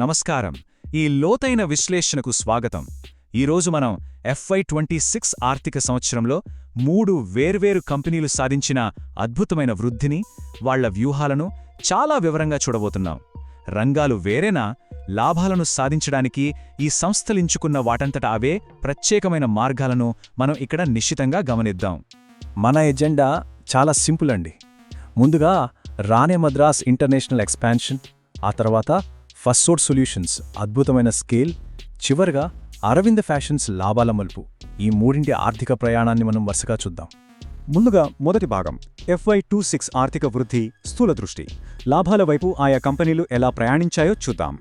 నమస్కారం. ఈ లోతైన విశ్లేషణకు స్వాగతం. ఈరోజు మనం FY26 ఆర్థిక సంవత్సరంలో 3 వేర్వేరు కంపెనీలు సాధించిన అద్భుతమైన వృద్ధిని, వాళ్ల వ్యూహాలను చాలా వివరంగా చూడబోతున్నాం. రంగాలు వేరేనా, లాభాలను సాధించడానికి ఈ సంస్థలించుకున్న వాటంతట అవే ప్రత్యేకమైన మార్గాలను మనం ఇక్కడ నిశ్చితంగా గమనిద్దాం. మన ఎజెండా చాలా సింపుల్ అండి. ముందుగా రానే మద్రాస్ ఇంటర్నేషనల్ ఎక్స్పాన్షన్, ఆ తర్వాత ఫస్ట్సోర్స్ సొల్యూషన్స్ అద్భుతమైన స్కేల్, చివరగా అరవింద్ ఫ్యాషన్స్ లాభాల మలుపు. ఈ మూడింటి ఆర్థిక ప్రయాణాన్ని మనం వరుసగా చూద్దాం. ముందుగా మొదటి భాగం FY26 ఆర్థిక వృద్ధి స్థూల దృష్టి. లాభాల వైపు ఆయా కంపెనీలు ఎలా ప్రయాణించాయో చూద్దాం.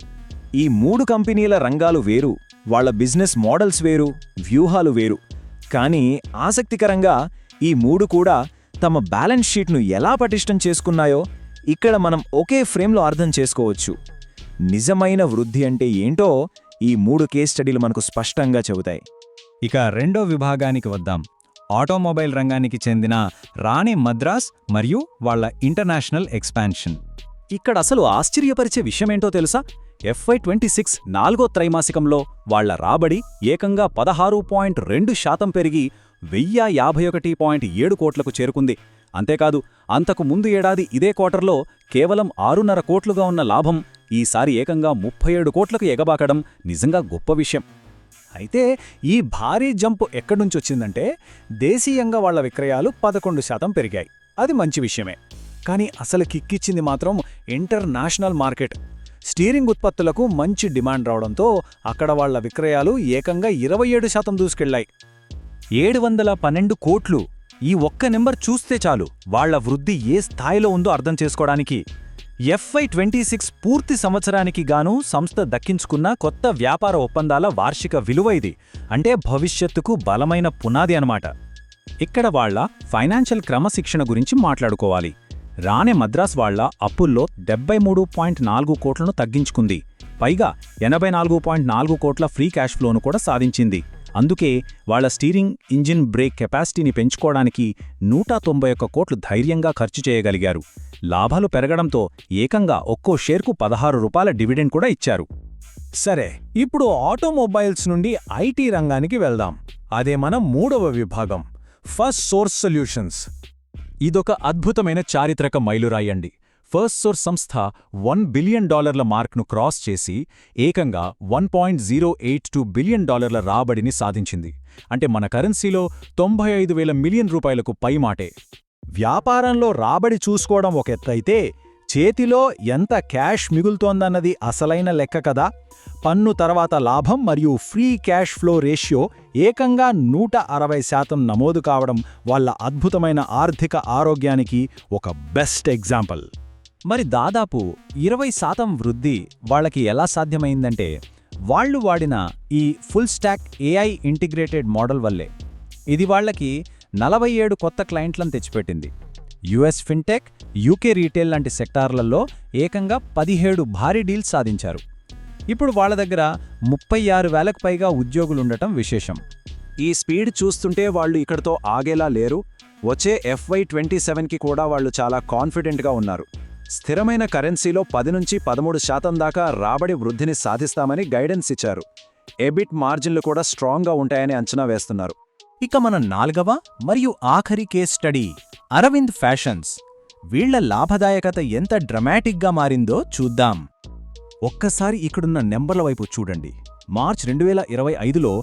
ఈ 3 కంపెనీల రంగాలు వేరు, వాళ్ల బిజినెస్ మోడల్స్ వేరు, వ్యూహాలు వేరు. కానీ ఆసక్తికరంగా ఈ 3 కూడా తమ బ్యాలెన్స్ షీట్ను ఎలా పటిష్టం చేసుకున్నాయో ఇక్కడ మనం ఒకే ఫ్రేమ్లో అర్థం చేసుకోవచ్చు. నిజమైన వృద్ధి అంటే ఏంటో ఈ 3 కేస్ స్టడీలు మనకు స్పష్టంగా చెబుతాయి. ఇక రెండో విభాగానికి వద్దాం. ఆటోమొబైల్ రంగానికి చెందిన రానే మద్రాస్ మరియు వాళ్ల ఇంటర్నేషనల్ ఎక్స్పాన్షన్. ఇక్కడ అసలు ఆశ్చర్యపరిచే విషయమేంటో తెలుసా? FY26 4వ త్రైమాసికంలో వాళ్ల రాబడి ఏకంగా 16.2% పెరిగి 1051.7 కోట్లకు చేరుకుంది. అంతేకాదు, అంతకు ముందు ఏడాది ఇదే క్వార్టర్లో కేవలం 6.5 కోట్లుగా ఉన్న లాభం ఈసారి ఏకంగా 37 కోట్లకు ఎగబాకడం నిజంగా గొప్ప విషయం. అయితే ఈ భారీ జంప్ ఎక్కడ్నుంచొచ్చిందంటే, దేశీయంగా వాళ్ల విక్రయాలు 11% పెరిగాయి. అది మంచి విషయమే. కానీ అసలు కిక్కిచ్చింది మాత్రం ఇంటర్నేషనల్ మార్కెట్. స్టీరింగ్ ఉత్పత్తులకు మంచి డిమాండ్ రావడంతో అక్కడ వాళ్ల విక్రయాలు ఏకంగా 27% దూసుకెళ్లాయి. 712 కోట్లు. ఈ ఒక్క నెంబర్ చూస్తే చాలు వాళ్ల వృద్ధి ఏ స్థాయిలో ఉందో అర్థం చేసుకోవడానికి. FY26 పూర్తి సంవత్సరానికి గాను సంస్థ దక్కించుకున్న కొత్త వ్యాపార ఒప్పందాల వార్షిక విలువ ఇది. అంటే భవిష్యత్తుకు బలమైన పునాది అన్నమాట. ఇక్కడ వాళ్ల ఫైనాన్షియల్ క్రమశిక్షణ గురించి మాట్లాడుకోవాలి. రానే మద్రాస్ వాళ్ల అప్పుల్లో 73.4 కోట్లను తగ్గించుకుంది. పైగా 84.4 కోట్ల ఫ్రీ క్యాష్ ఫ్లోను కూడా సాధించింది. అందుకే వాళ్ల స్టీరింగ్, ఇంజిన్, బ్రేక్ కెపాసిటీని పెంచుకోవడానికి 191 కోట్లు ధైర్యంగా ఖర్చు చేయగలిగారు. లాభాలు పెరగడంతో ఏకంగా ఒక్కో షేర్కు 16 రూపాయల డివిడెండ్ కూడా ఇచ్చారు. సరే, ఇప్పుడు ఆటోమొబైల్స్ నుండి IT రంగానికి వెళ్దాం. అదే మన 3వ విభాగం, ఫస్ట్సోర్స్ సొల్యూషన్స్. ఇదొక అద్భుతమైన చారిత్రక మైలురాయండి. ఫస్ట్సోర్స్ సంస్థ $1 బిలియన్ మార్క్ను క్రాస్ చేసి ఏకంగా $1.082 బిలియన్ రాబడిని సాధించింది. అంటే మన కరెన్సీలో 95,000 మిలియన్ రూపాయలకు పైమాటే. వ్యాపారంలో రాబడి చూసుకోవడం ఒక ఎత్తైతే, చేతిలో ఎంత క్యాష్ మిగులుతోందన్నది అసలైన లెక్క కదా. పన్ను తర్వాత లాభం మరియు ఫ్రీ క్యాష్ ఫ్లో రేషియో ఏకంగా 160% నమోదు కావడం వాళ్ళ అద్భుతమైన ఆర్థిక ఆరోగ్యానికి ఒక బెస్ట్ ఎగ్జాంపుల్. మరి దాదాపు 20% వృద్ధి వాళ్లకి ఎలా సాధ్యమైందంటే, వాళ్లు వాడిన ఈ full stock AI integrated model వల్లే. ఇది వాళ్లకి 47 కొత్త క్లయింట్లను తెచ్చిపెట్టింది. US ఫిన్టెక్, UK రీటైల్ లాంటి సెక్టార్లలో ఏకంగా 17 భారీ డీల్స్ సాధించారు. ఇప్పుడు వాళ్ల దగ్గర 36,000కు పైగా ఉద్యోగులుండటం విశేషం. ఈ స్పీడ్ చూస్తుంటే వాళ్ళు ఇక్కడతో ఆగేలా లేరు. వచ్చే FY27కి కూడా వాళ్ళు చాలా కాన్ఫిడెంట్గా ఉన్నారు. స్థిరమైన కరెన్సీలో 10 నుంచి 13% దాకా రాబడి వృద్ధిని సాధిస్తామని గైడెన్స్ ఇచ్చారు. ఎబిట్ మార్జిన్లు కూడా స్ట్రాంగ్గా ఉంటాయని అంచనా వేస్తున్నారు. ఇక మన 4వ మరియు ఆఖరి కేస్ స్టడీ, అరవింద్ ఫ్యాషన్స్. వీళ్ల లాభదాయకత ఎంత డ్రమాటిక్గా మారిందో చూద్దాం. ఒక్కసారి ఇక్కడున్న నెంబర్ల వైపు చూడండి. మార్చ్ 2025లో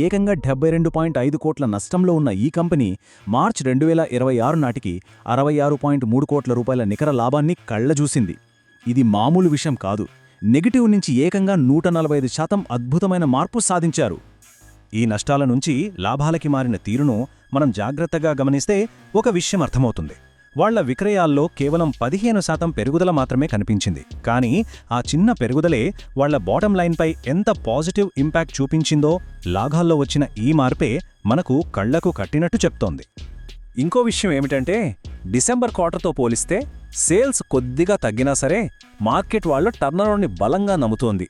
ఏకంగా 72.5 కోట్ల నష్టంలో ఉన్న ఈ కంపెనీ మార్చ్ 2026 నాటికి 66.3 కోట్ల రూపాయల నికర లాభాన్ని కళ్లజూసింది. ఇది మామూలు విషయం కాదు. నెగటివ్ నుంచి ఏకంగా 145% అద్భుతమైన మార్పు సాధించారు. ఈ నష్టాల నుంచి లాభాలకి మారిన తీరును మనం జాగ్రత్తగా గమనిస్తే ఒక విషయం అర్థమవుతుంది. వాళ్ల విక్రయాల్లో కేవలం 15% పెరుగుదల మాత్రమే కనిపించింది. కానీ ఆ చిన్న పెరుగుదలే వాళ్ల బాటం లైన్పై ఎంత పాజిటివ్ ఇంపాక్ట్ చూపించిందో లాభాల్లో వచ్చిన ఈ మార్పే మనకు కళ్లకు కట్టినట్టు చెప్తోంది. ఇంకో విషయం ఏమిటంటే, డిసెంబర్ క్వార్టర్తో పోలిస్తే సేల్స్ కొద్దిగా తగ్గినా సరే మార్కెట్ వాళ్ల టర్నరౌండ్ని బలంగా నమ్ముతోంది.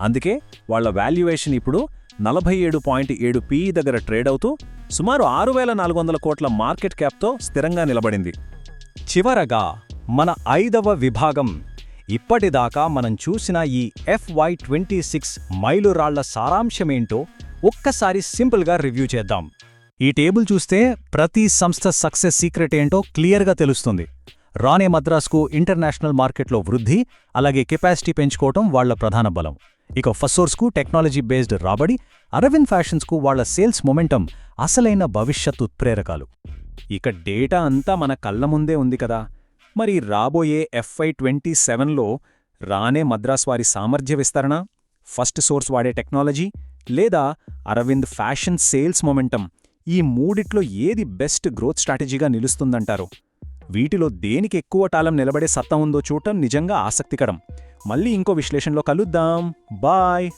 అందుకే వాళ్ల వాల్యుయేషన్ ఇప్పుడు 47.7 PE దగ్గర ట్రేడ్ అవుతూ సుమారు 6,400 కోట్ల మార్కెట్ క్యాప్తో స్థిరంగా నిలబడింది. చివరగా మన 5వ విభాగం, ఇప్పటిదాకా మనం చూసిన ఈ FY26 మైలురాళ్ల సారాంశమేంటో ఒక్కసారి సింపుల్గా రివ్యూ చేద్దాం. ఈ టేబుల్ చూస్తే ప్రతి సంస్థ సక్సెస్ సీక్రెట్ ఏంటో క్లియర్గా తెలుస్తుంది. రానే మద్రాస్కు ఇంటర్నేషనల్ మార్కెట్లో వృద్ధి, అలాగే కెపాసిటీ పెంచుకోవటం వాళ్ల ప్రధాన బలం. ఇక ఫస్సోర్స్కు టెక్నాలజీ బేస్డ్ రాబడి, అరవింద్ ఫ్యాషన్స్కు వాళ్ల సేల్స్ మొమెంటం అసలైన భవిష్యత్ ఉత్ప్రేరకాలు. ఇక డేటా అంతా మన కళ్ల ముందే ఉంది కదా. మరి రాబోయే FY27లో రానే మద్రాస్ వారి సామర్థ్య విస్తరణ, ఫస్ట్ సోర్స్ వాడే టెక్నాలజీ, లేదా అరవింద్ ఫ్యాషన్ సేల్స్ మొమెంటం, ఈ మూడిట్లో ఏది బెస్ట్ గ్రోత్ స్ట్రాటజీగా నిలుస్తుందంటారు? వీటిలో దేనికి ఎక్కువ కాలం నిలబడే సత్తా ఉందో చూడటం నిజంగా ఆసక్తికరం. మళ్ళీ ఇంకో విశ్లేషణలో కలుద్దాం. బాయ్.